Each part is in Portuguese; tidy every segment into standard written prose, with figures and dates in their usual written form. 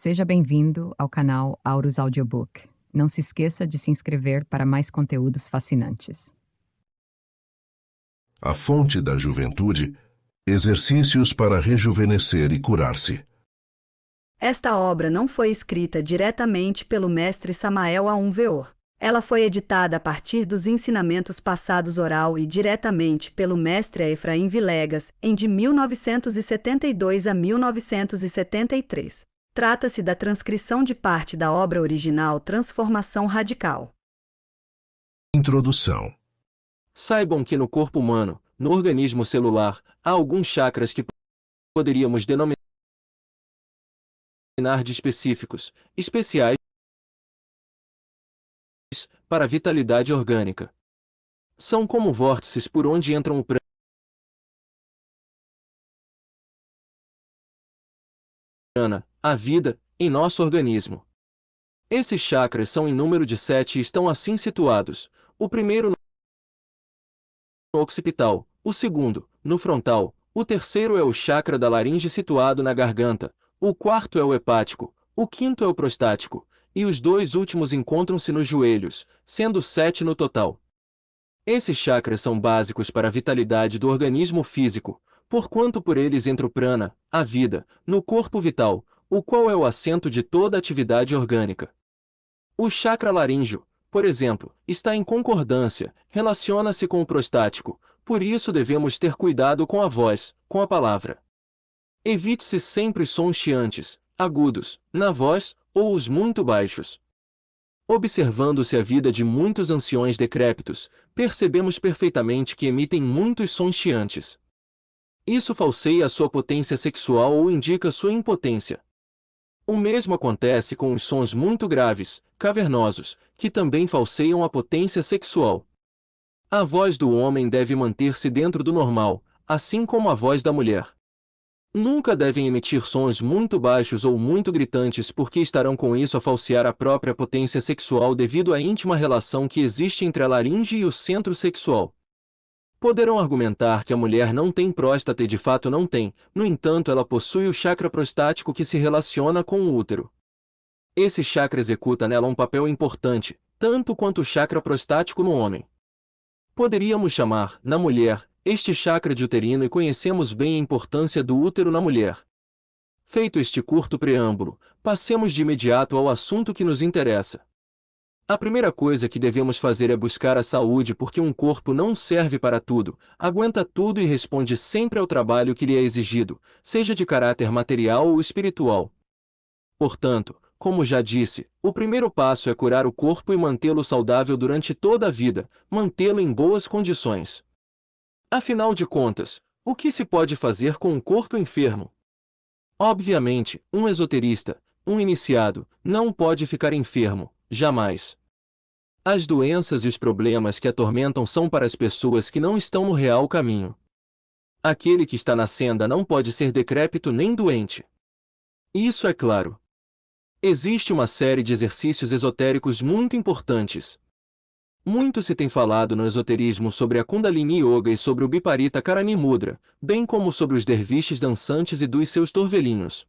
Seja bem-vindo ao canal Aurus Audiobook. Não se esqueça de se inscrever para mais conteúdos fascinantes. A fonte da juventude, exercícios para rejuvenescer e curar-se. Esta obra não foi escrita diretamente pelo mestre Samael Aun-Weor. Ela foi editada a partir dos ensinamentos passados oral e diretamente pelo mestre Efraim Vilegas, em de 1972 a 1973. Trata-se da transcrição de parte da obra original Transformação Radical. Introdução. Saibam que no corpo humano, no organismo celular, há alguns chakras que poderíamos denominar de específicos, especiais para a vitalidade orgânica. São como vórtices por onde entram o prana, a vida, em nosso organismo. Esses chakras são em número de 7 e estão assim situados: o primeiro no occipital, o segundo, no frontal, o terceiro é o chakra da laringe situado na garganta, o quarto é o hepático, o quinto é o prostático, e os dois últimos encontram-se nos joelhos, sendo 7 no total. Esses chakras são básicos para a vitalidade do organismo físico, porquanto por eles entra o prana, a vida, no corpo vital, o qual é o assento de toda atividade orgânica. O chakra laríngeo, por exemplo, está em concordância, relaciona-se com o prostático, por isso devemos ter cuidado com a voz, com a palavra. Evite-se sempre sons chiantes, agudos, na voz, ou os muito baixos. Observando-se a vida de muitos anciões decrépitos, percebemos perfeitamente que emitem muitos sons chiantes. Isso falseia a sua potência sexual ou indica sua impotência. O mesmo acontece com os sons muito graves, cavernosos, que também falseiam a potência sexual. A voz do homem deve manter-se dentro do normal, assim como a voz da mulher. Nunca devem emitir sons muito baixos ou muito gritantes porque estarão com isso a falsear a própria potência sexual devido à íntima relação que existe entre a laringe e o centro sexual. Poderão argumentar que a mulher não tem próstata e de fato não tem, no entanto ela possui o chakra prostático que se relaciona com o útero. Esse chakra executa nela um papel importante, tanto quanto o chakra prostático no homem. Poderíamos chamar, na mulher, este chakra de uterino e conhecemos bem a importância do útero na mulher. Feito este curto preâmbulo, passemos de imediato ao assunto que nos interessa. A primeira coisa que devemos fazer é buscar a saúde porque um corpo não serve para tudo, aguenta tudo e responde sempre ao trabalho que lhe é exigido, seja de caráter material ou espiritual. Portanto, como já disse, o primeiro passo é curar o corpo e mantê-lo saudável durante toda a vida, mantê-lo em boas condições. Afinal de contas, o que se pode fazer com um corpo enfermo? Obviamente, um esoterista, um iniciado, não pode ficar enfermo, jamais. As doenças e os problemas que atormentam são para as pessoas que não estão no real caminho. Aquele que está na senda não pode ser decrépito nem doente. Isso é claro. Existe uma série de exercícios esotéricos muito importantes. Muito se tem falado no esoterismo sobre a Kundalini Yoga e sobre o Biparita Karani Mudra, bem como sobre os derviches dançantes e dos seus torvelinhos.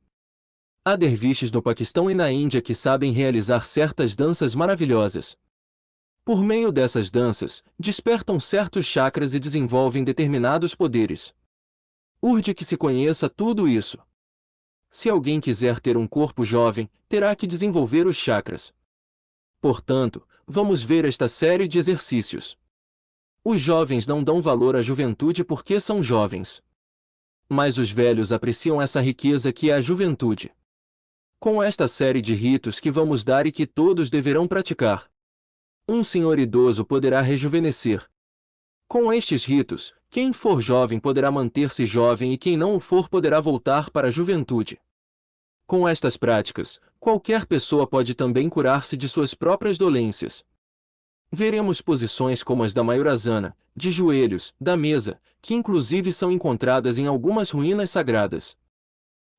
Há derviches no Paquistão e na Índia que sabem realizar certas danças maravilhosas. Por meio dessas danças, despertam certos chakras e desenvolvem determinados poderes. Urge que se conheça tudo isso. Se alguém quiser ter um corpo jovem, terá que desenvolver os chakras. Portanto, vamos ver esta série de exercícios. Os jovens não dão valor à juventude porque são jovens. Mas os velhos apreciam essa riqueza que é a juventude. Com esta série de ritos que vamos dar e que todos deverão praticar, um senhor idoso poderá rejuvenescer. Com estes ritos, quem for jovem poderá manter-se jovem e quem não o for poderá voltar para a juventude. Com estas práticas, qualquer pessoa pode também curar-se de suas próprias dolências. Veremos posições como as da Mayurasana, de joelhos, da mesa, que inclusive são encontradas em algumas ruínas sagradas.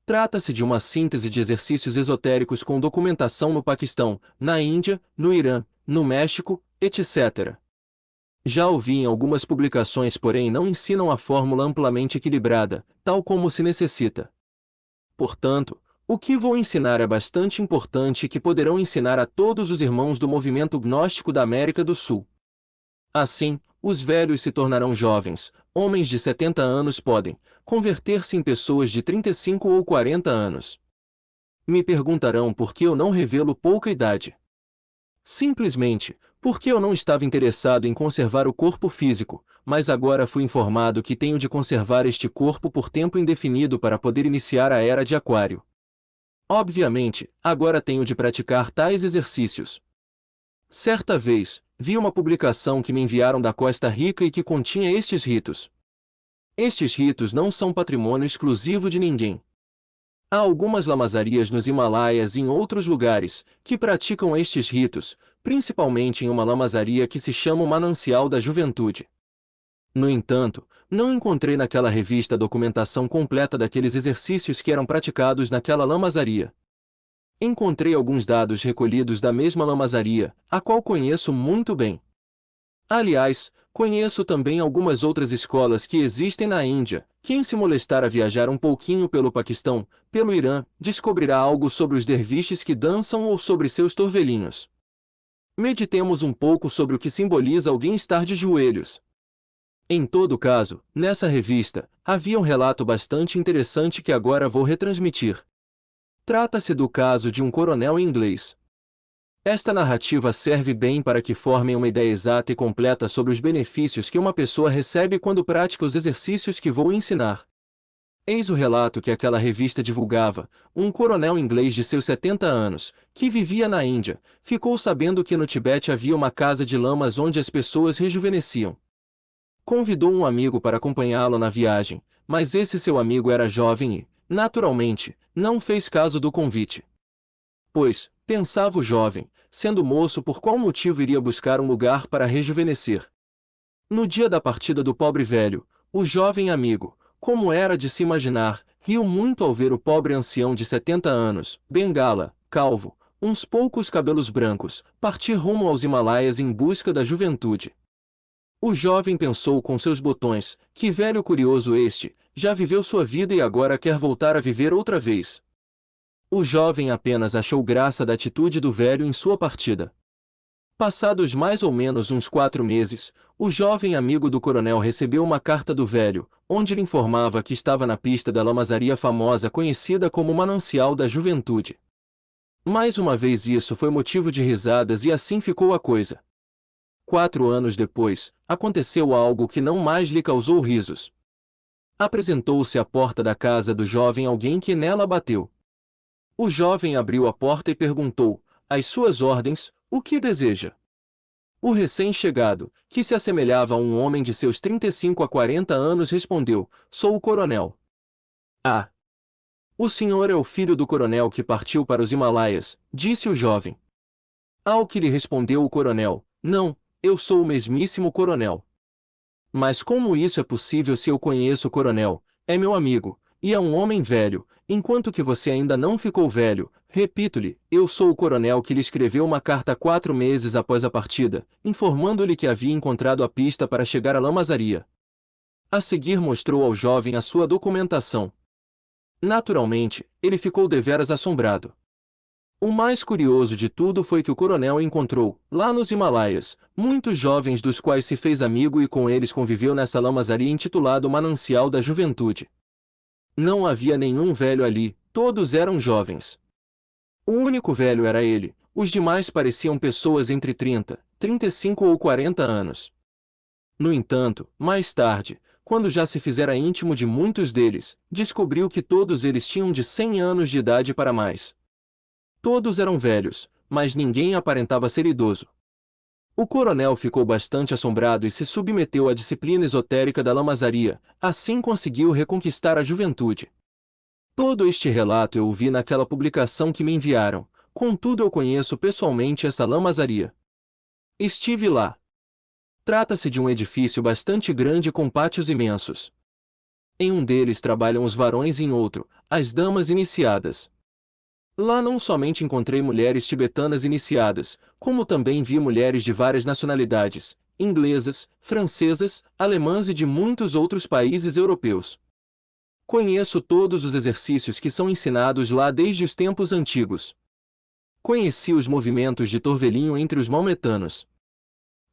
Trata-se de uma síntese de exercícios esotéricos com documentação no Paquistão, na Índia, no Irã, no México, etc. Já ouvi em algumas publicações, porém não ensinam a fórmula amplamente equilibrada, tal como se necessita. Portanto, O que vou ensinar é bastante importante e que poderão ensinar a todos os irmãos do movimento gnóstico da América do Sul. Assim, os velhos se tornarão jovens, homens de 70 anos podem converter-se em pessoas de 35 ou 40 anos. Me perguntarão por que eu não revelo pouca idade. Simplesmente, porque eu não estava interessado em conservar o corpo físico, mas agora fui informado que tenho de conservar este corpo por tempo indefinido para poder iniciar a era de Aquário. Obviamente, agora tenho de praticar tais exercícios. Certa vez, vi uma publicação que me enviaram da Costa Rica e que continha estes ritos. Estes ritos não são patrimônio exclusivo de ninguém. Há algumas lamazarias nos Himalaias e em outros lugares que praticam estes ritos, principalmente em uma lamazaria que se chama o Manancial da Juventude. No entanto, não encontrei naquela revista a documentação completa daqueles exercícios que eram praticados naquela lamazaria. Encontrei alguns dados recolhidos da mesma lamazaria, a qual conheço muito bem. Aliás, conheço também algumas outras escolas que existem na Índia. Quem se molestar a viajar um pouquinho pelo Paquistão, pelo Irã, descobrirá algo sobre os derviches que dançam ou sobre seus torvelinhos. Meditemos um pouco sobre o que simboliza alguém estar de joelhos. Em todo caso, nessa revista, havia um relato bastante interessante que agora vou retransmitir. Trata-se do caso de um coronel inglês. Esta narrativa serve bem para que formem uma ideia exata e completa sobre os benefícios que uma pessoa recebe quando pratica os exercícios que vou ensinar. Eis o relato que aquela revista divulgava. Um coronel inglês de seus 70 anos, que vivia na Índia, ficou sabendo que no Tibete havia uma casa de lamas onde as pessoas rejuvenesciam. Convidou um amigo para acompanhá-lo na viagem, mas esse seu amigo era jovem e, naturalmente, não fez caso do convite. Pois, pensava o jovem, sendo moço, por qual motivo iria buscar um lugar para rejuvenescer? No dia da partida do pobre velho, o jovem amigo, como era de se imaginar, riu muito ao ver o pobre ancião de 70 anos, bengala, calvo, uns poucos cabelos brancos, partir rumo aos Himalaias em busca da juventude. O jovem pensou com seus botões, que velho curioso este, já viveu sua vida e agora quer voltar a viver outra vez. O jovem apenas achou graça da atitude do velho em sua partida. Passados mais ou menos uns 4 meses, o jovem amigo do coronel recebeu uma carta do velho, onde lhe informava que estava na pista da lamazaria famosa conhecida como Manancial da Juventude. Mais uma vez isso foi motivo de risadas e assim ficou a coisa. 4 anos depois, aconteceu algo que não mais lhe causou risos. Apresentou-se à porta da casa do jovem alguém que nela bateu. O jovem abriu a porta e perguntou, às suas ordens, o que deseja? O recém-chegado, que se assemelhava a um homem de seus 35 a 40 anos, respondeu, sou o coronel. Ah! O senhor é o filho do coronel que partiu para os Himalaias, disse o jovem. Ao que lhe respondeu o coronel, não, eu sou o mesmíssimo coronel. Mas como isso é possível se eu conheço o coronel, é meu amigo, e é um homem velho, enquanto que você ainda não ficou velho, repito-lhe, eu sou o coronel que lhe escreveu uma carta 4 meses após a partida, informando-lhe que havia encontrado a pista para chegar à lamazaria. A seguir mostrou ao jovem a sua documentação. Naturalmente, ele ficou deveras assombrado. O mais curioso de tudo foi que o coronel encontrou, lá nos Himalaias, muitos jovens dos quais se fez amigo e com eles conviveu nessa lamazaria intitulada Manancial da Juventude. Não havia nenhum velho ali, todos eram jovens. O único velho era ele, os demais pareciam pessoas entre 30, 35 ou 40 anos. No entanto, mais tarde, quando já se fizera íntimo de muitos deles, descobriu que todos eles tinham de 100 anos de idade para mais. Todos eram velhos, mas ninguém aparentava ser idoso. O coronel ficou bastante assombrado e se submeteu à disciplina esotérica da lamazaria, assim conseguiu reconquistar a juventude. Todo este relato eu ouvi naquela publicação que me enviaram, contudo eu conheço pessoalmente essa lamazaria. Estive lá. Trata-se de um edifício bastante grande com pátios imensos. Em um deles trabalham os varões e em outro, as damas iniciadas. Lá não somente encontrei mulheres tibetanas iniciadas, como também vi mulheres de várias nacionalidades, inglesas, francesas, alemãs e de muitos outros países europeus. Conheço todos os exercícios que são ensinados lá desde os tempos antigos. Conheci os movimentos de torvelinho entre os maometanos.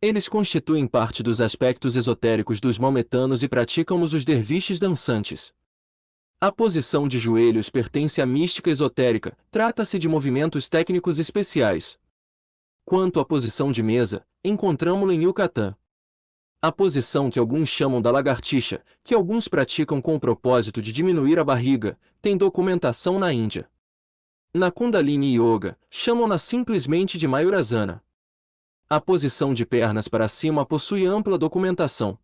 Eles constituem parte dos aspectos esotéricos dos maometanos e praticam-nos os derviches dançantes. A posição de joelhos pertence à mística esotérica, trata-se de movimentos técnicos especiais. Quanto à posição de mesa, encontramo-la em Yucatán. A posição que alguns chamam da lagartixa, que alguns praticam com o propósito de diminuir a barriga, tem documentação na Índia. Na Kundalini Yoga, chamam-na simplesmente de Mayurasana. A posição de pernas para cima possui ampla documentação.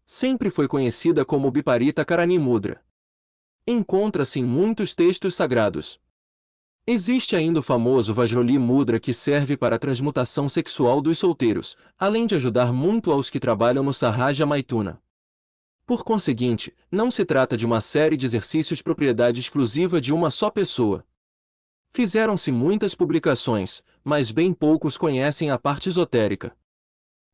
Sempre foi conhecida como Biparita Karani Mudra. Encontra-se em muitos textos sagrados. Existe ainda o famoso Vajroli Mudra que serve para a transmutação sexual dos solteiros, além de ajudar muito aos que trabalham no Sahaja Maituna. Por conseguinte, não se trata de uma série de exercícios propriedade exclusiva de uma só pessoa. Fizeram-se muitas publicações, mas bem poucos conhecem a parte esotérica.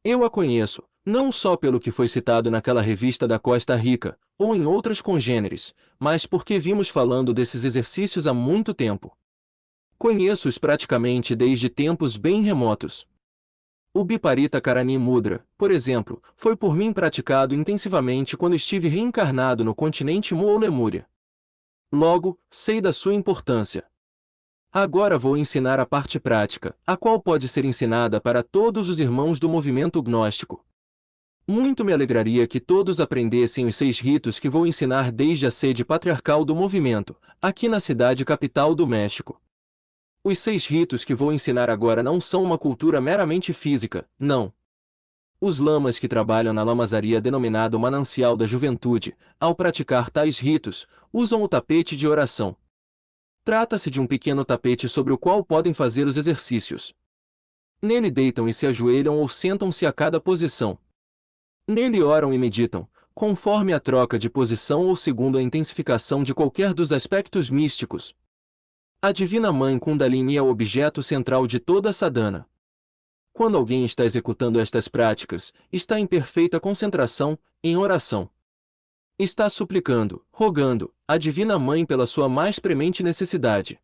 Eu a conheço, não só pelo que foi citado naquela revista da Costa Rica, ou em outras congêneres, mas porque vimos falando desses exercícios há muito tempo. Conheço-os praticamente desde tempos bem remotos. O Biparita Karani Mudra, por exemplo, foi por mim praticado intensivamente quando estive reencarnado no continente Mu ou Lemúria. Logo, sei da sua importância. Agora vou ensinar a parte prática, a qual pode ser ensinada para todos os irmãos do movimento gnóstico. Muito me alegraria que todos aprendessem os 6 ritos que vou ensinar desde a sede patriarcal do movimento, aqui na cidade capital do México. Os 6 ritos que vou ensinar agora não são uma cultura meramente física, não. Os lamas que trabalham na lamazaria denominada Manancial da Juventude, ao praticar tais ritos, usam o tapete de oração. Trata-se de um pequeno tapete sobre o qual podem fazer os exercícios. Nele deitam e se ajoelham ou sentam-se a cada posição. Nele oram e meditam, conforme a troca de posição ou segundo a intensificação de qualquer dos aspectos místicos. A Divina Mãe Kundalini é o objeto central de toda a sadhana. Quando alguém está executando estas práticas, está em perfeita concentração, em oração. Está suplicando, rogando, a Divina Mãe pela sua mais premente necessidade.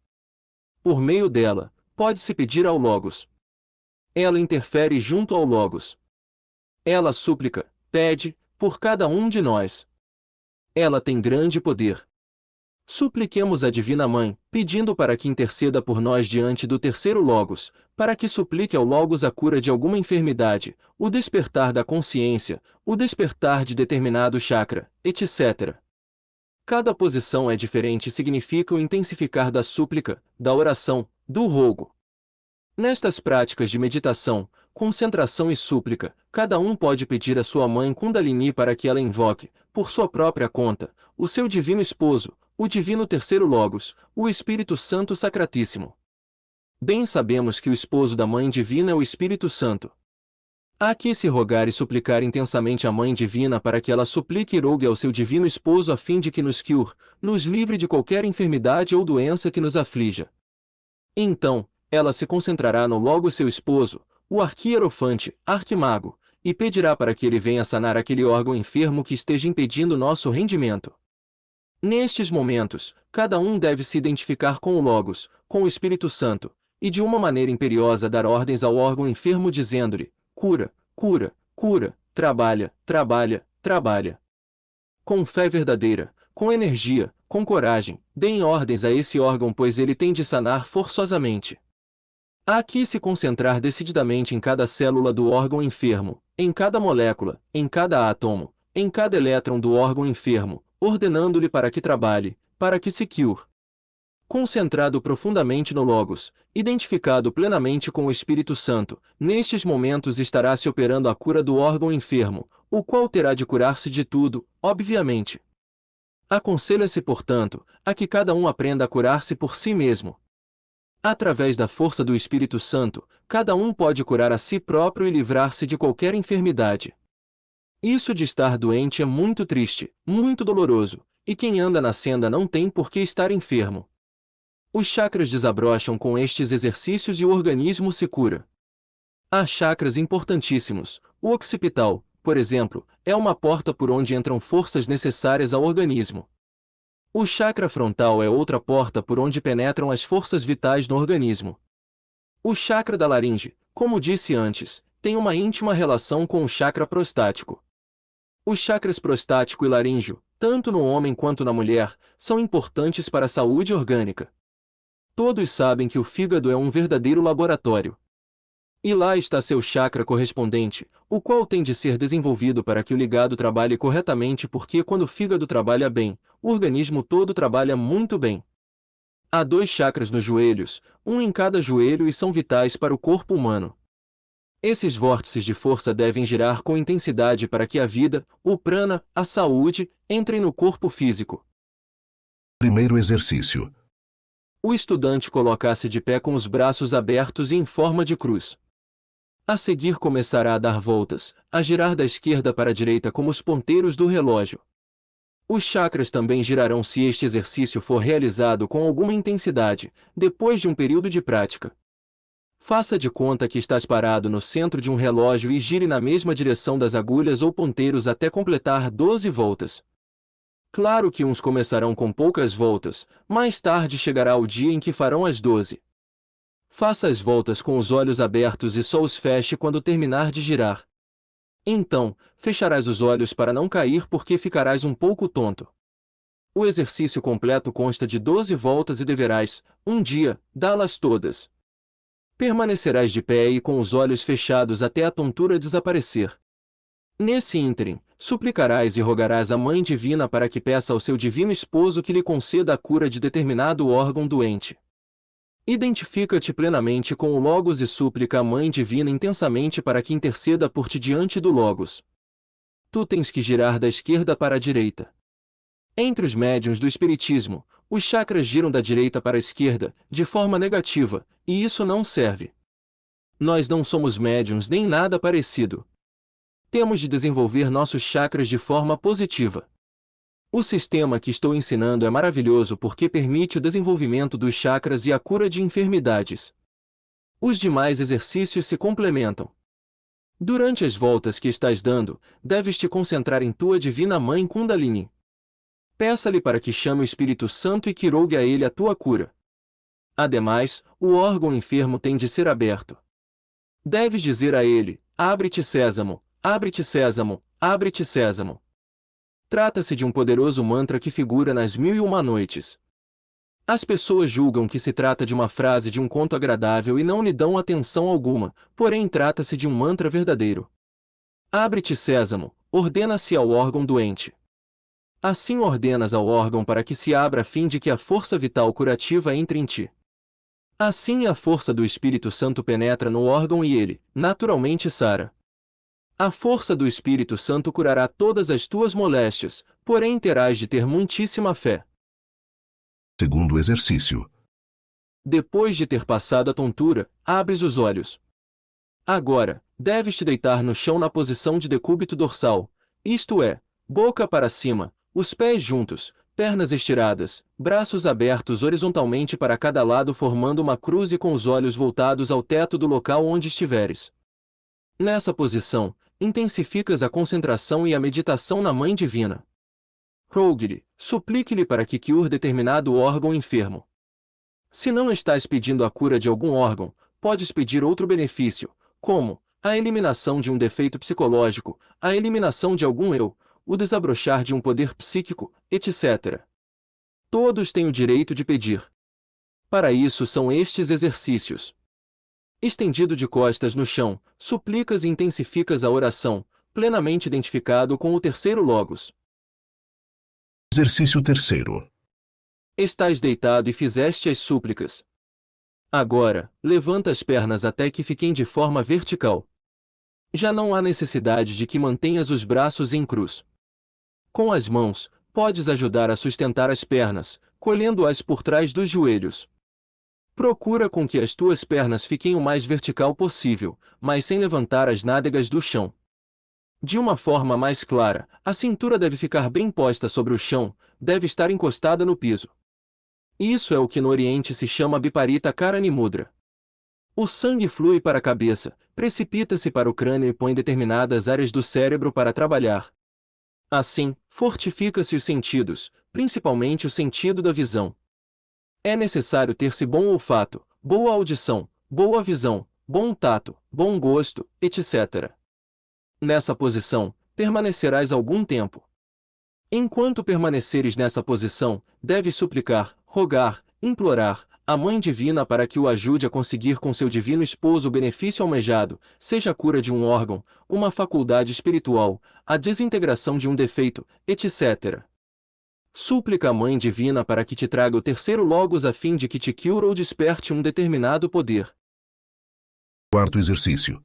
Por meio dela, pode-se pedir ao Logos. Ela interfere junto ao Logos. Ela súplica, pede, por cada um de nós. Ela tem grande poder. Supliquemos a Divina Mãe, pedindo para que interceda por nós diante do terceiro Logos, para que suplique ao Logos a cura de alguma enfermidade, o despertar da consciência, o despertar de determinado chakra, etc. Cada posição é diferente e significa o intensificar da súplica, da oração, do rogo. Nestas práticas de meditação, concentração e súplica, cada um pode pedir à sua mãe Kundalini para que ela invoque, por sua própria conta, o seu divino esposo, o divino terceiro Logos, o Espírito Santo Sacratíssimo. Bem sabemos que o esposo da Mãe Divina é o Espírito Santo. Há que se rogar e suplicar intensamente à Mãe Divina para que ela suplique e rogue ao seu divino esposo a fim de que nos cure, nos livre de qualquer enfermidade ou doença que nos aflija. Então, ela se concentrará no Logos seu esposo, o arquierofante, arquimago, e pedirá para que ele venha sanar aquele órgão enfermo que esteja impedindo nosso rendimento. Nestes momentos, cada um deve se identificar com o Logos, com o Espírito Santo, e de uma maneira imperiosa dar ordens ao órgão enfermo dizendo-lhe, cura, cura, cura, trabalha, trabalha, trabalha. Com fé verdadeira, com energia, com coragem, deem ordens a esse órgão pois ele tem de sanar forçosamente. Há que se concentrar decididamente em cada célula do órgão enfermo, em cada molécula, em cada átomo, em cada elétron do órgão enfermo, ordenando-lhe para que trabalhe, para que se cure. Concentrado profundamente no Logos, identificado plenamente com o Espírito Santo, nestes momentos estará se operando a cura do órgão enfermo, o qual terá de curar-se de tudo, obviamente. Aconselha-se, portanto, a que cada um aprenda a curar-se por si mesmo. Através da força do Espírito Santo, cada um pode curar a si próprio e livrar-se de qualquer enfermidade. Isso de estar doente é muito triste, muito doloroso, e quem anda na senda não tem por que estar enfermo. Os chakras desabrocham com estes exercícios e o organismo se cura. Há chakras importantíssimos. O occipital, por exemplo, é uma porta por onde entram forças necessárias ao organismo. O chakra frontal é outra porta por onde penetram as forças vitais no organismo. O chakra da laringe, como disse antes, tem uma íntima relação com o chakra prostático. Os chakras prostático e laríngeo, tanto no homem quanto na mulher, são importantes para a saúde orgânica. Todos sabem que o fígado é um verdadeiro laboratório. E lá está seu chakra correspondente, o qual tem de ser desenvolvido para que o hígado trabalhe corretamente, porque quando o fígado trabalha bem, o organismo todo trabalha muito bem. Há 2 chakras nos joelhos, um em cada joelho, e são vitais para o corpo humano. Esses vórtices de força devem girar com intensidade para que a vida, o prana, a saúde, entrem no corpo físico. Primeiro exercício. O estudante coloca-se de pé com os braços abertos e em forma de cruz. A seguir começará a dar voltas, a girar da esquerda para a direita como os ponteiros do relógio. Os chakras também girarão se este exercício for realizado com alguma intensidade, depois de um período de prática. Faça de conta que estás parado no centro de um relógio e gire na mesma direção das agulhas ou ponteiros até completar 12 voltas. Claro que uns começarão com poucas voltas, mais tarde chegará o dia em que farão as 12. Faça as voltas com os olhos abertos e só os feche quando terminar de girar. Então, fecharás os olhos para não cair porque ficarás um pouco tonto. O exercício completo consta de 12 voltas e deverás, um dia, dá-las todas. Permanecerás de pé e com os olhos fechados até a tontura desaparecer. Nesse ínterim, suplicarás e rogarás à Mãe Divina para que peça ao seu divino esposo que lhe conceda a cura de determinado órgão doente. Identifica-te plenamente com o Logos e súplica à Mãe Divina intensamente para que interceda por ti diante do Logos. Tu tens que girar da esquerda para a direita. Entre os médiuns do Espiritismo, os chakras giram da direita para a esquerda, de forma negativa, e isso não serve. Nós não somos médiuns nem nada parecido. Temos de desenvolver nossos chakras de forma positiva. O sistema que estou ensinando é maravilhoso porque permite o desenvolvimento dos chakras e a cura de enfermidades. Os demais exercícios se complementam. Durante as voltas que estás dando, deves te concentrar em tua Divina Mãe Kundalini. Peça-lhe para que chame o Espírito Santo e que rogue a ele a tua cura. Ademais, o órgão enfermo tem de ser aberto. Deves dizer a ele: abre-te sésamo, abre-te sésamo, abre-te sésamo. Trata-se de um poderoso mantra que figura nas 1001 Noites. As pessoas julgam que se trata de uma frase de um conto agradável e não lhe dão atenção alguma, porém trata-se de um mantra verdadeiro. Abre-te sésamo, ordena-se ao órgão doente. Assim ordenas ao órgão para que se abra a fim de que a força vital curativa entre em ti. Assim a força do Espírito Santo penetra no órgão e ele, naturalmente, sara. A força do Espírito Santo curará todas as tuas moléstias, porém terás de ter muitíssima fé. Segundo exercício. Depois de ter passado a tontura, abres os olhos. Agora, deves te deitar no chão na posição de decúbito dorsal, isto é, boca para cima, os pés juntos, pernas estiradas, braços abertos horizontalmente para cada lado formando uma cruz e com os olhos voltados ao teto do local onde estiveres. Nessa posição, intensificas a concentração e a meditação na Mãe Divina. Rogue-lhe, suplique-lhe para que cure determinado órgão enfermo. Se não estás pedindo a cura de algum órgão, podes pedir outro benefício, como a eliminação de um defeito psicológico, a eliminação de algum eu, o desabrochar de um poder psíquico, etc. Todos têm o direito de pedir. Para isso são estes exercícios. Estendido de costas no chão, suplicas e intensificas a oração, plenamente identificado com o terceiro Logos. Exercício terceiro. Estás deitado e fizeste as súplicas. Agora, levanta as pernas até que fiquem de forma vertical. Já não há necessidade de que mantenhas os braços em cruz. Com as mãos, podes ajudar a sustentar as pernas, colhendo-as por trás dos joelhos. Procura com que as tuas pernas fiquem o mais vertical possível, mas sem levantar as nádegas do chão. De uma forma mais clara, a cintura deve ficar bem posta sobre o chão, deve estar encostada no piso. Isso é o que no Oriente se chama Biparita Karani Mudra. O sangue flui para a cabeça, precipita-se para o crânio e põe determinadas áreas do cérebro para trabalhar. Assim, fortifica-se os sentidos, principalmente o sentido da visão. É necessário ter-se bom olfato, boa audição, boa visão, bom tato, bom gosto, etc. Nessa posição, permanecerás algum tempo. Enquanto permaneceres nessa posição, deves suplicar, rogar, implorar a Mãe Divina para que o ajude a conseguir com seu divino esposo o benefício almejado, seja a cura de um órgão, uma faculdade espiritual, a desintegração de um defeito, etc. Súplica à Mãe Divina para que te traga o terceiro logos a fim de que te cure ou desperte um determinado poder. Quarto exercício.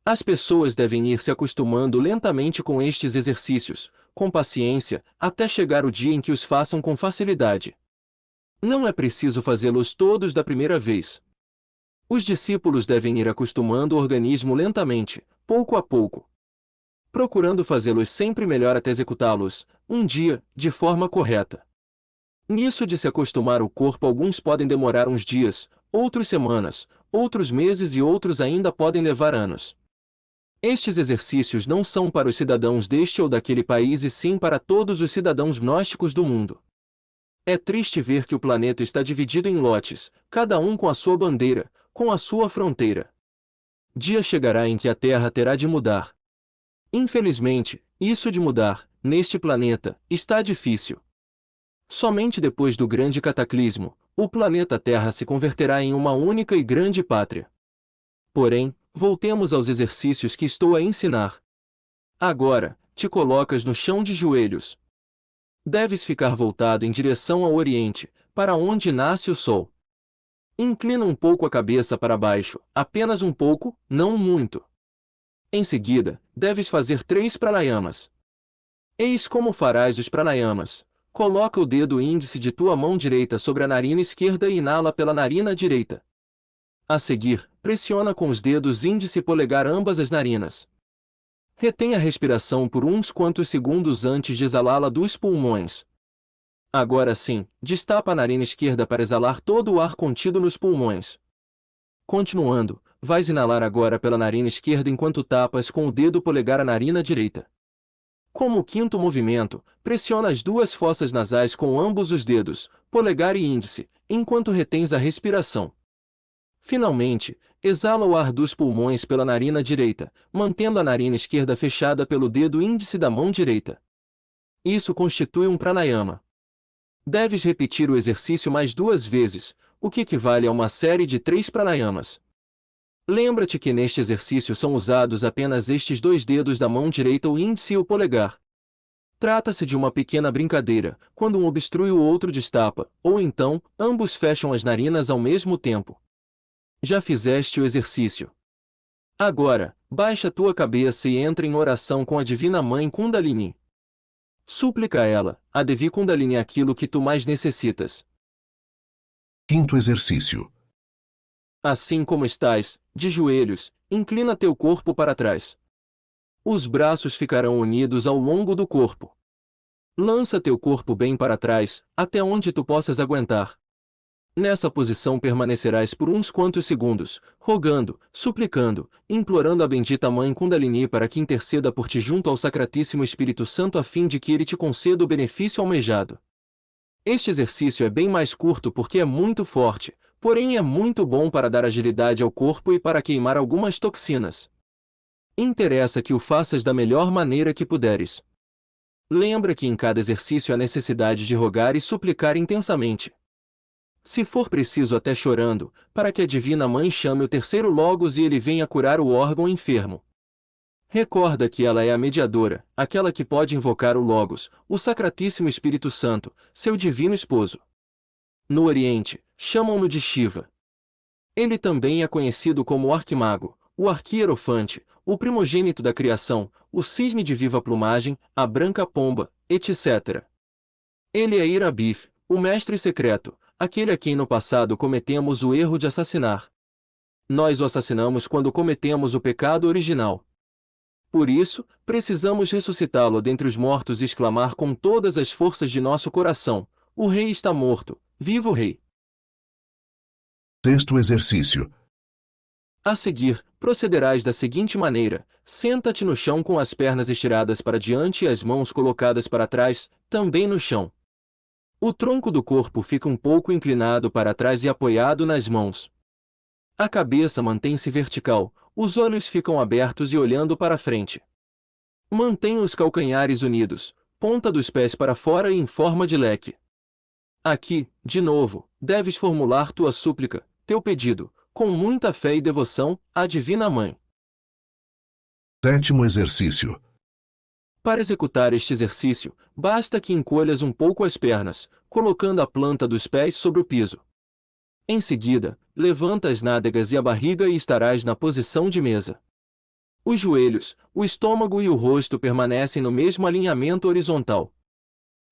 As pessoas devem ir se acostumando lentamente com estes exercícios, com paciência, até chegar o dia em que os façam com facilidade. Não é preciso fazê-los todos da primeira vez. Os discípulos devem ir acostumando o organismo lentamente, pouco a pouco, procurando fazê-los sempre melhor até executá-los, um dia, de forma correta. Nisso de se acostumar o corpo, alguns podem demorar uns dias, outros semanas, outros meses e outros ainda podem levar anos. Estes exercícios não são para os cidadãos deste ou daquele país e sim para todos os cidadãos gnósticos do mundo. É triste ver que o planeta está dividido em lotes, cada um com a sua bandeira, com a sua fronteira. Dia chegará em que a Terra terá de mudar. Infelizmente, isso de mudar, neste planeta, está difícil. Somente depois do grande cataclismo, o planeta Terra se converterá em uma única e grande pátria. Porém, voltemos aos exercícios que estou a ensinar. Agora, te colocas no chão de joelhos. Deves ficar voltado em direção ao Oriente, para onde nasce o Sol. Inclina um pouco a cabeça para baixo, apenas um pouco, não muito. Em seguida, deves fazer 3 pranayamas. Eis como farás os pranayamas. Coloca o dedo índice de tua mão direita sobre a narina esquerda e inala pela narina direita. A seguir, pressiona com os dedos índice e polegar ambas as narinas. Retém a respiração por uns quantos segundos antes de exalá-la dos pulmões. Agora sim, destapa a narina esquerda para exalar todo o ar contido nos pulmões. Continuando, vais inalar agora pela narina esquerda enquanto tapas com o dedo polegar a narina direita. Como quinto movimento, pressiona as duas fossas nasais com ambos os dedos, polegar e índice, enquanto retens a respiração. Finalmente, exala o ar dos pulmões pela narina direita, mantendo a narina esquerda fechada pelo dedo índice da mão direita. Isso constitui um pranayama. Deves repetir o exercício mais 2 vezes, o que equivale a uma série de 3 pranayamas. Lembra-te que neste exercício são usados apenas estes 2 dedos da mão direita, o índice e o polegar. Trata-se de uma pequena brincadeira, quando um obstrui o outro destapa, ou então, ambos fecham as narinas ao mesmo tempo. Já fizeste o exercício. Agora, baixa tua cabeça e entra em oração com a Divina Mãe Kundalini. Súplica a ela, a Devi Kundalini, aquilo que tu mais necessitas. Quinto exercício. Assim como estás, de joelhos, inclina teu corpo para trás. Os braços ficarão unidos ao longo do corpo. Lança teu corpo bem para trás, até onde tu possas aguentar. Nessa posição permanecerás por uns quantos segundos, rogando, suplicando, implorando a bendita Mãe Kundalini para que interceda por ti junto ao Sacratíssimo Espírito Santo a fim de que ele te conceda o benefício almejado. Este exercício é bem mais curto porque é muito forte, porém é muito bom para dar agilidade ao corpo e para queimar algumas toxinas. Interessa que o faças da melhor maneira que puderes. Lembra que em cada exercício há necessidade de rogar e suplicar intensamente. Se for preciso até chorando, para que a Divina Mãe chame o terceiro logos e ele venha curar o órgão enfermo. Recorda que ela é a mediadora, aquela que pode invocar o logos, o Sacratíssimo Espírito Santo, seu divino esposo. No Oriente, chamam-no de Shiva. Ele também é conhecido como o Arquimago, o Arquierofante, o primogênito da criação, o cisne de viva plumagem, a branca pomba, etc. Ele é Irabif, o mestre secreto, aquele a quem no passado cometemos o erro de assassinar. Nós o assassinamos quando cometemos o pecado original. Por isso, precisamos ressuscitá-lo dentre os mortos e exclamar com todas as forças de nosso coração: o rei está morto, viva o rei! Sexto exercício. A seguir, procederás da seguinte maneira: senta-te no chão com as pernas estiradas para diante e as mãos colocadas para trás, também no chão. O tronco do corpo fica um pouco inclinado para trás e apoiado nas mãos. A cabeça mantém-se vertical, os olhos ficam abertos e olhando para frente. Mantenha os calcanhares unidos, ponta dos pés para fora e em forma de leque. Aqui, de novo, deves formular tua súplica, teu pedido, com muita fé e devoção, à Divina Mãe. 7º exercício. Para executar este exercício, basta que encolhas um pouco as pernas, colocando a planta dos pés sobre o piso. Em seguida, levanta as nádegas e a barriga e estarás na posição de mesa. Os joelhos, o estômago e o rosto permanecem no mesmo alinhamento horizontal.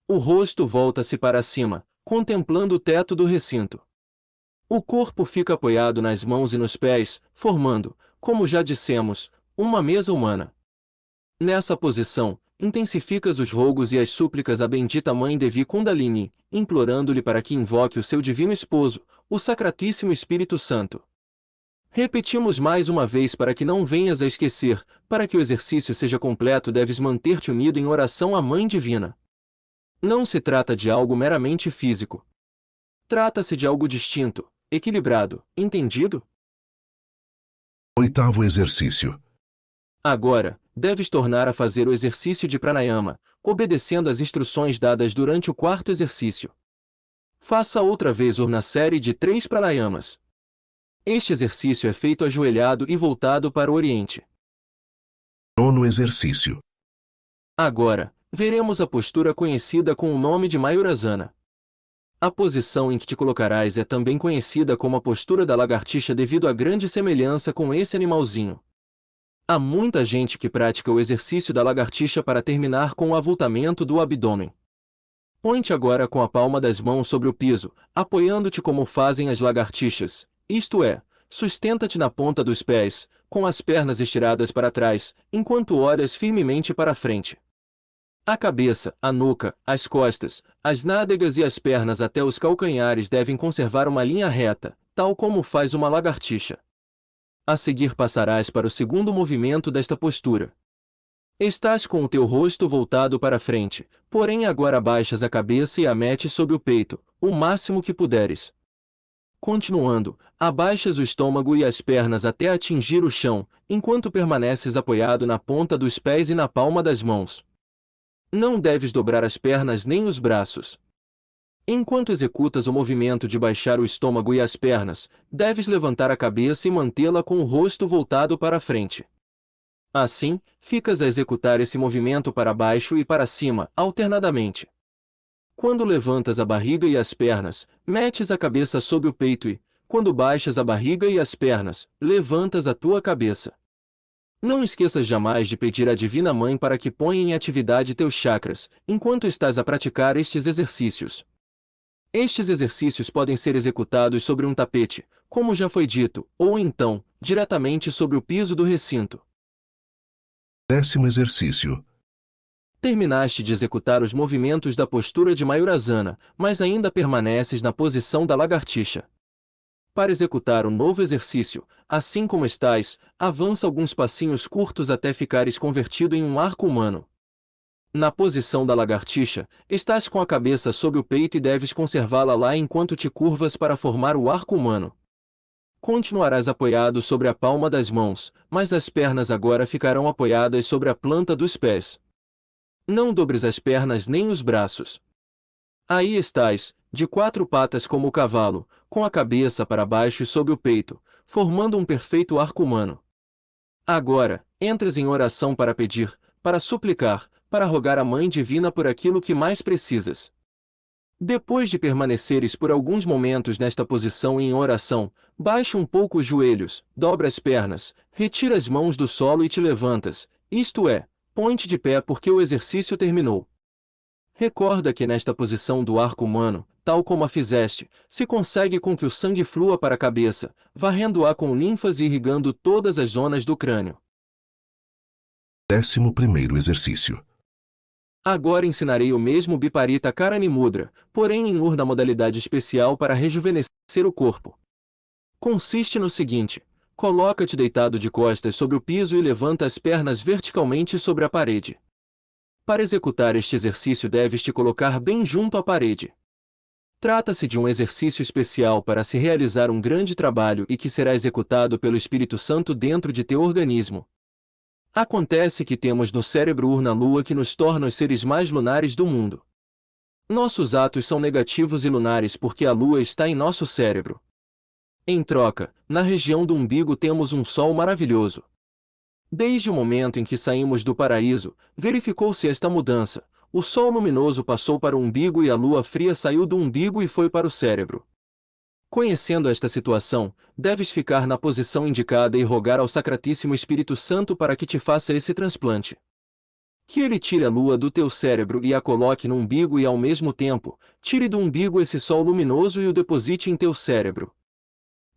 O rosto volta-se para cima, contemplando o teto do recinto. O corpo fica apoiado nas mãos e nos pés, formando, como já dissemos, uma mesa humana. Nessa posição, intensificas os rogos e as súplicas à bendita Mãe Devi Kundalini, implorando-lhe para que invoque o seu divino esposo, o Sacratíssimo Espírito Santo. Repetimos mais uma vez para que não venhas a esquecer, para que o exercício seja completo deves manter-te unido em oração à Mãe Divina. Não se trata de algo meramente físico. Trata-se de algo distinto, equilibrado, entendido? 8º exercício. Agora, deves tornar a fazer o exercício de pranayama, obedecendo às instruções dadas durante o 4º exercício. Faça outra vez na série de 3 pranayamas. Este exercício é feito ajoelhado e voltado para o Oriente. 9º exercício. Agora, veremos a postura conhecida com o nome de Mayurasana. A posição em que te colocarás é também conhecida como a postura da lagartixa devido à grande semelhança com esse animalzinho. Há muita gente que pratica o exercício da lagartixa para terminar com o avultamento do abdômen. Põe-te agora com a palma das mãos sobre o piso, apoiando-te como fazem as lagartixas, isto é, sustenta-te na ponta dos pés, com as pernas estiradas para trás, enquanto olhas firmemente para frente. A cabeça, a nuca, as costas, as nádegas e as pernas até os calcanhares devem conservar uma linha reta, tal como faz uma lagartixa. A seguir passarás para o segundo movimento desta postura. Estás com o teu rosto voltado para frente, porém agora abaixas a cabeça e a metes sob o peito, o máximo que puderes. Continuando, abaixas o estômago e as pernas até atingir o chão, enquanto permaneces apoiado na ponta dos pés e na palma das mãos. Não deves dobrar as pernas nem os braços. Enquanto executas o movimento de baixar o estômago e as pernas, deves levantar a cabeça e mantê-la com o rosto voltado para frente. Assim, ficas a executar esse movimento para baixo e para cima, alternadamente. Quando levantas a barriga e as pernas, metes a cabeça sob o peito e, quando baixas a barriga e as pernas, levantas a tua cabeça. Não esqueças jamais de pedir à Divina Mãe para que ponha em atividade teus chakras, enquanto estás a praticar estes exercícios. Estes exercícios podem ser executados sobre um tapete, como já foi dito, ou então, diretamente sobre o piso do recinto. 10º exercício. Terminaste de executar os movimentos da postura de Mayurasana, mas ainda permaneces na posição da lagartixa. Para executar o novo exercício, assim como estás, avança alguns passinhos curtos até ficares convertido em um arco humano. Na posição da lagartixa, estás com a cabeça sob o peito e deves conservá-la lá enquanto te curvas para formar o arco humano. Continuarás apoiado sobre a palma das mãos, mas as pernas agora ficarão apoiadas sobre a planta dos pés. Não dobres as pernas nem os braços. Aí estás, de 4 patas como o cavalo, com a cabeça para baixo e sob o peito, formando um perfeito arco humano. Agora, entras em oração para pedir, para suplicar, para rogar à Mãe Divina por aquilo que mais precisas. Depois de permaneceres por alguns momentos nesta posição e em oração, baixa um pouco os joelhos, dobra as pernas, retira as mãos do solo e te levantas, isto é, põe-te de pé porque o exercício terminou. Recorda que nesta posição do arco humano, tal como a fizeste, se consegue com que o sangue flua para a cabeça, varrendo-a com linfas e irrigando todas as zonas do crânio. 11º exercício. Agora ensinarei o mesmo Biparita Karani Mudra, porém em na modalidade especial para rejuvenescer o corpo. Consiste no seguinte: coloca-te deitado de costas sobre o piso e levanta as pernas verticalmente sobre a parede. Para executar este exercício deves te colocar bem junto à parede. Trata-se de um exercício especial para se realizar um grande trabalho e que será executado pelo Espírito Santo dentro de teu organismo. Acontece que temos no cérebro urna-lua que nos torna os seres mais lunares do mundo. Nossos atos são negativos e lunares porque a lua está em nosso cérebro. Em troca, na região do umbigo temos um sol maravilhoso. Desde o momento em que saímos do paraíso, verificou-se esta mudança. O sol luminoso passou para o umbigo e a lua fria saiu do umbigo e foi para o cérebro. Conhecendo esta situação, deves ficar na posição indicada e rogar ao Sacratíssimo Espírito Santo para que te faça esse transplante. Que ele tire a lua do teu cérebro e a coloque no umbigo e ao mesmo tempo, tire do umbigo esse sol luminoso e o deposite em teu cérebro.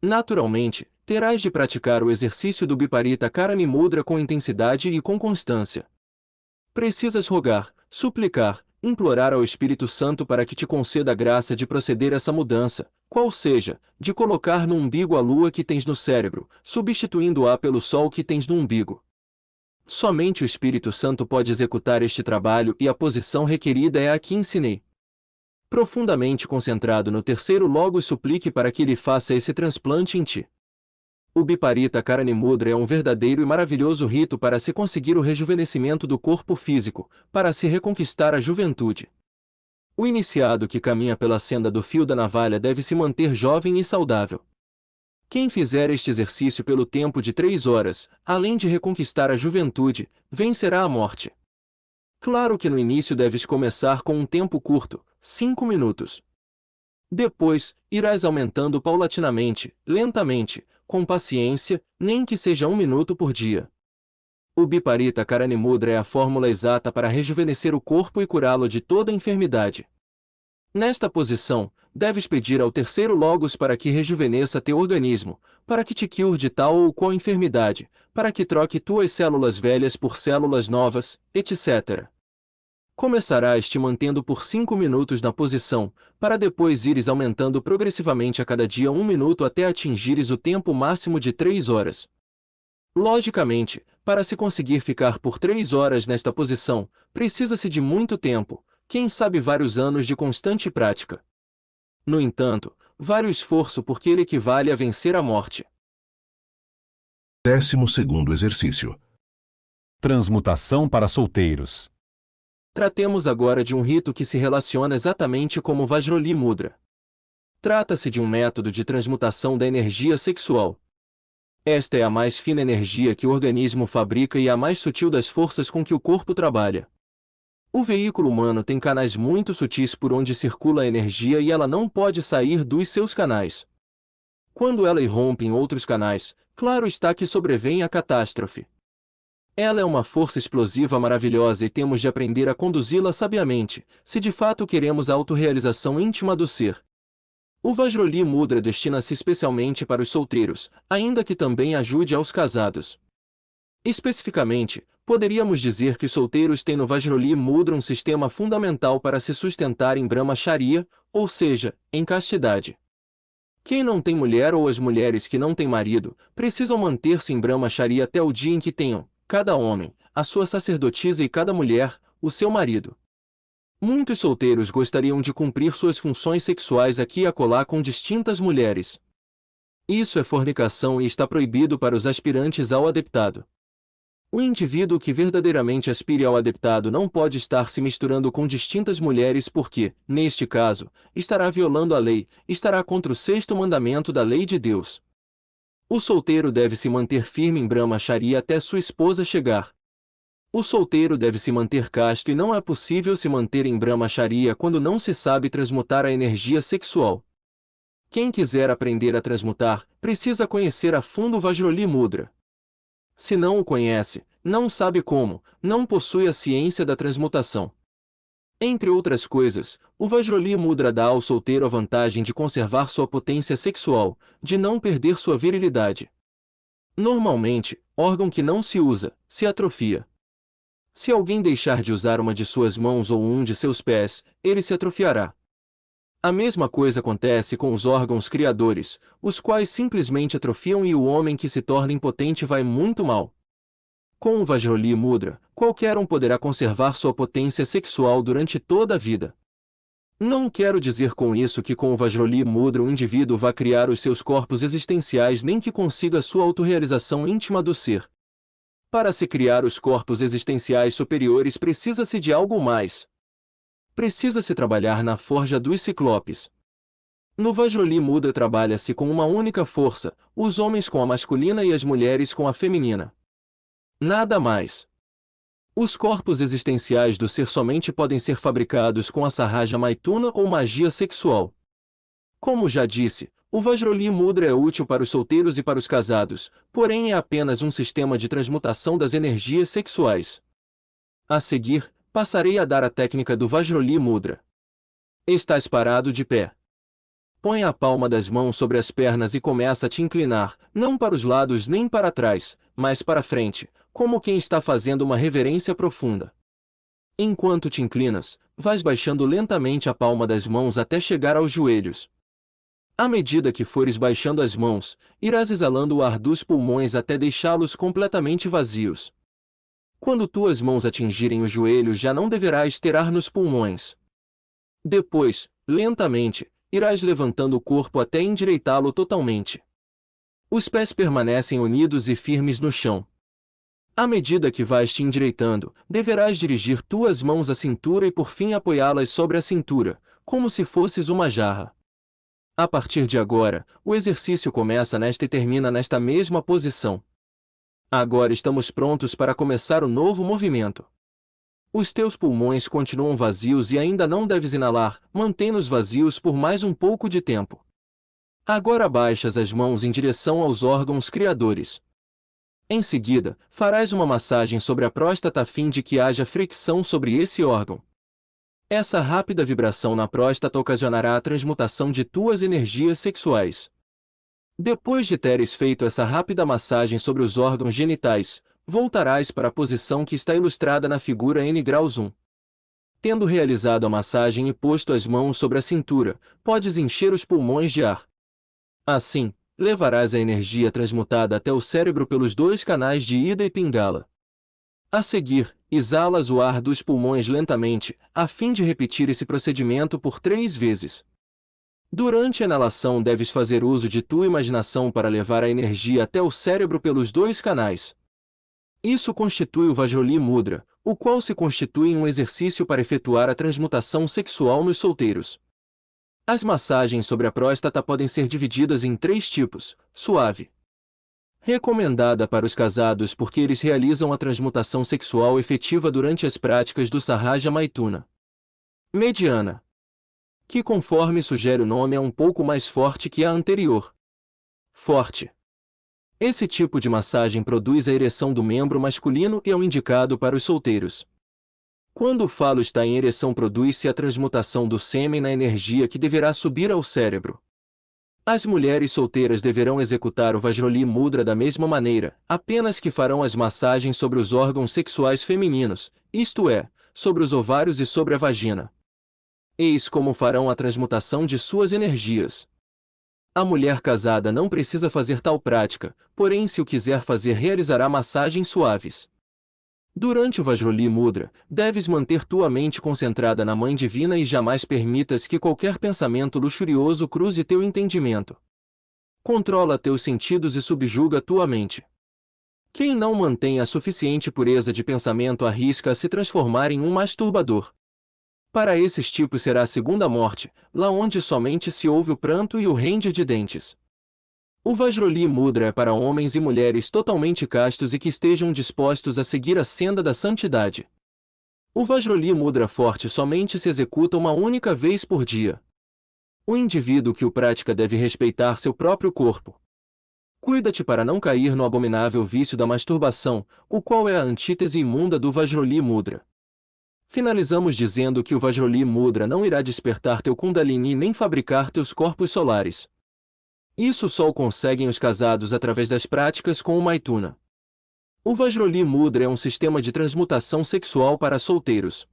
Naturalmente, terás de praticar o exercício do Viparita Karani Mudra com intensidade e com constância. Precisas rogar, suplicar, implorar ao Espírito Santo para que te conceda a graça de proceder essa mudança, qual seja, de colocar no umbigo a lua que tens no cérebro, substituindo-a pelo sol que tens no umbigo. Somente o Espírito Santo pode executar este trabalho e a posição requerida é a que ensinei. Profundamente concentrado no terceiro logos, suplique para que ele faça esse transplante em ti. O Viparita Karani Mudra é um verdadeiro e maravilhoso rito para se conseguir o rejuvenescimento do corpo físico, para se reconquistar a juventude. O iniciado que caminha pela senda do fio da navalha deve se manter jovem e saudável. Quem fizer este exercício pelo tempo de 3 horas, além de reconquistar a juventude, vencerá a morte. Claro que no início deves começar com um tempo curto, 5 minutos. Depois, irás aumentando paulatinamente, lentamente, com paciência, nem que seja 1 minuto por dia. O Viparita Karani Mudra é a fórmula exata para rejuvenescer o corpo e curá-lo de toda enfermidade. Nesta posição, deves pedir ao terceiro logos para que rejuvenesça teu organismo, para que te cure de tal ou qual enfermidade, para que troque tuas células velhas por células novas, etc. Começarás te mantendo por 5 minutos na posição, para depois ires aumentando progressivamente a cada dia 1 minuto até atingires o tempo máximo de 3 horas. Logicamente, para se conseguir ficar por 3 horas nesta posição, precisa-se de muito tempo, quem sabe vários anos de constante prática. No entanto, vale o esforço porque ele equivale a vencer a morte. 12º exercício. Transmutação para solteiros. Tratemos agora de um rito que se relaciona exatamente como o Vajroli Mudra. Trata-se de um método de transmutação da energia sexual. Esta é a mais fina energia que o organismo fabrica e a mais sutil das forças com que o corpo trabalha. O veículo humano tem canais muito sutis por onde circula a energia e ela não pode sair dos seus canais. Quando ela irrompe em outros canais, claro está que sobrevém a catástrofe. Ela é uma força explosiva maravilhosa e temos de aprender a conduzi-la sabiamente, se de fato queremos a autorrealização íntima do ser. O Vajroli Mudra destina-se especialmente para os solteiros, ainda que também ajude aos casados. Especificamente, poderíamos dizer que solteiros têm no Vajroli Mudra um sistema fundamental para se sustentar em Brahmacharya, ou seja, em castidade. Quem não tem mulher ou as mulheres que não têm marido, precisam manter-se em Brahmacharya até o dia em que tenham, cada homem, a sua sacerdotisa e cada mulher, o seu marido. Muitos solteiros gostariam de cumprir suas funções sexuais aqui e acolá com distintas mulheres. Isso é fornicação e está proibido para os aspirantes ao adeptado. O indivíduo que verdadeiramente aspire ao adeptado não pode estar se misturando com distintas mulheres porque, neste caso, estará violando a lei, estará contra o 6º mandamento da lei de Deus. O solteiro deve se manter firme em Brahmacharya até sua esposa chegar. O solteiro deve se manter casto e não é possível se manter em Brahmacharya quando não se sabe transmutar a energia sexual. Quem quiser aprender a transmutar, precisa conhecer a fundo o Vajroli Mudra. Se não o conhece, não sabe como, não possui a ciência da transmutação. Entre outras coisas, o Vajroli Mudra dá ao solteiro a vantagem de conservar sua potência sexual, de não perder sua virilidade. Normalmente, órgão que não se usa, se atrofia. Se alguém deixar de usar uma de suas mãos ou um de seus pés, ele se atrofiará. A mesma coisa acontece com os órgãos criadores, os quais simplesmente atrofiam e o homem que se torna impotente vai muito mal. Com o Vajroli Mudra, qualquer um poderá conservar sua potência sexual durante toda a vida. Não quero dizer com isso que com o Vajroli Mudra o indivíduo vá criar os seus corpos existenciais nem que consiga sua autorrealização íntima do ser. Para se criar os corpos existenciais superiores precisa-se de algo mais. Precisa-se trabalhar na forja dos ciclopes. No Vajroli Mudra trabalha-se com uma única força, os homens com a masculina e as mulheres com a feminina. Nada mais. Os corpos existenciais do ser somente podem ser fabricados com a Sahaja Maituna ou magia sexual. Como já disse, o Vajroli Mudra é útil para os solteiros e para os casados, porém é apenas um sistema de transmutação das energias sexuais. A seguir, passarei a dar a técnica do Vajroli Mudra. Estás parado de pé. Põe a palma das mãos sobre as pernas e começa a te inclinar, não para os lados nem para trás, mas para frente, como quem está fazendo uma reverência profunda. Enquanto te inclinas, vais baixando lentamente a palma das mãos até chegar aos joelhos. À medida que fores baixando as mãos, irás exalando o ar dos pulmões até deixá-los completamente vazios. Quando tuas mãos atingirem os joelhos, já não deverás ter ar nos pulmões. Depois, lentamente, irás levantando o corpo até endireitá-lo totalmente. Os pés permanecem unidos e firmes no chão. À medida que vais te endireitando, deverás dirigir tuas mãos à cintura e por fim apoiá-las sobre a cintura, como se fosses uma jarra. A partir de agora, o exercício começa nesta e termina nesta mesma posição. Agora estamos prontos para começar o novo movimento. Os teus pulmões continuam vazios e ainda não deves inalar, mantém-nos vazios por mais um pouco de tempo. Agora baixas as mãos em direção aos órgãos criadores. Em seguida, farás uma massagem sobre a próstata a fim de que haja fricção sobre esse órgão. Essa rápida vibração na próstata ocasionará a transmutação de tuas energias sexuais. Depois de teres feito essa rápida massagem sobre os órgãos genitais, voltarás para a posição que está ilustrada na figura N graus 1. Tendo realizado a massagem e posto as mãos sobre a cintura, podes encher os pulmões de ar. Assim, levarás a energia transmutada até o cérebro pelos dois canais de ida e pingala. A seguir, exalas o ar dos pulmões lentamente, a fim de repetir esse procedimento por 3 vezes. Durante a inalação deves fazer uso de tua imaginação para levar a energia até o cérebro pelos dois canais. Isso constitui o Vajroli Mudra, o qual se constitui em um exercício para efetuar a transmutação sexual nos solteiros. As massagens sobre a próstata podem ser divididas em 3 tipos: suave, recomendada para os casados porque eles realizam a transmutação sexual efetiva durante as práticas do Sahaja Maituna; mediana, que conforme sugere o nome é um pouco mais forte que a anterior; forte. Esse tipo de massagem produz a ereção do membro masculino e é o indicado para os solteiros. Quando o falo está em ereção, produz-se a transmutação do sêmen na energia que deverá subir ao cérebro. As mulheres solteiras deverão executar o Vajroli Mudra da mesma maneira, apenas que farão as massagens sobre os órgãos sexuais femininos, isto é, sobre os ovários e sobre a vagina. Eis como farão a transmutação de suas energias. A mulher casada não precisa fazer tal prática, porém se o quiser fazer realizará massagens suaves. Durante o Vajroli Mudra, deves manter tua mente concentrada na Mãe Divina e jamais permitas que qualquer pensamento luxurioso cruze teu entendimento. Controla teus sentidos e subjuga tua mente. Quem não mantém a suficiente pureza de pensamento arrisca a se transformar em um masturbador. Para esses tipos será a segunda morte, lá onde somente se ouve o pranto e o ranger de dentes. O Vajroli Mudra é para homens e mulheres totalmente castos e que estejam dispostos a seguir a senda da santidade. O Vajroli Mudra forte somente se executa uma única vez por dia. O indivíduo que o pratica deve respeitar seu próprio corpo. Cuida-te para não cair no abominável vício da masturbação, o qual é a antítese imunda do Vajroli Mudra. Finalizamos dizendo que o Vajroli Mudra não irá despertar teu Kundalini nem fabricar teus corpos solares. Isso só o conseguem os casados através das práticas com o Maituna. O Vajroli Mudra é um sistema de transmutação sexual para solteiros.